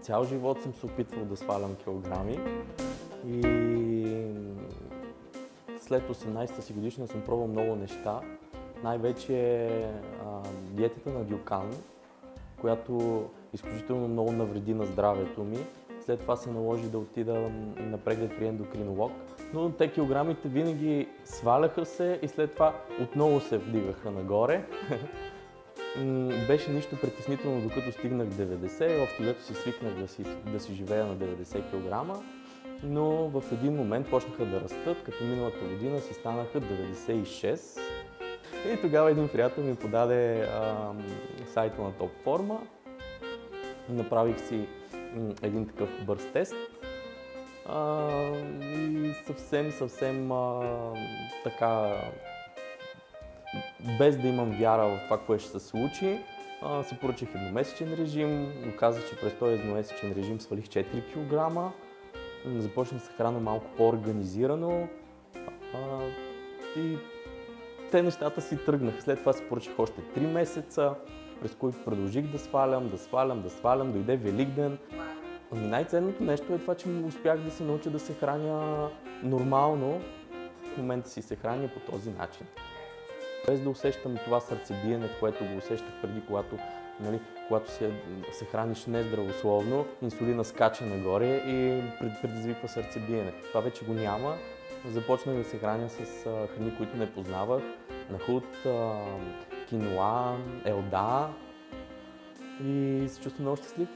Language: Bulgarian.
Цял живот съм се опитвал да свалям килограми и след 18-та си годишна съм пробвал много неща. Най-вече диетата на Дюкан, която изключително много навреди на здравето ми. След това се наложи да отида на преглед при ендокринолог. Но те килограмите винаги сваляха се и след това отново се вдигаха нагоре. Беше нищо притеснително, докато стигнах 90 и общо взето си свикнах да си живея на 90 кг. Но в един момент почнаха да растат, като миналата година си станаха 96. И тогава един приятел ми подаде сайта на Топформа. Направих си един такъв бърз тест. И съвсем така, без да имам вяра в това, което ще се случи, си поръчах едномесечен режим. Оказа, че през този едномесечен режим свалих 4 кг. Започнах да се храня малко по-организирано. И те нещата си тръгнаха. След това си поръчах още 3 месеца, през които продължих да свалям. Дойде Великден. Най-ценното нещо е това, че успях да се науча да се храня нормално. В момента си се храня по този начин. Без да усещам това сърцебиене, което го усещах преди, когато се храниш нездравословно, инсулина скача нагоре и предизвиква сърцебиене. Това вече го няма. Започнах да се храня с храни, които не познавах. Нахут, киноа, елда и се чувствам много щастлив.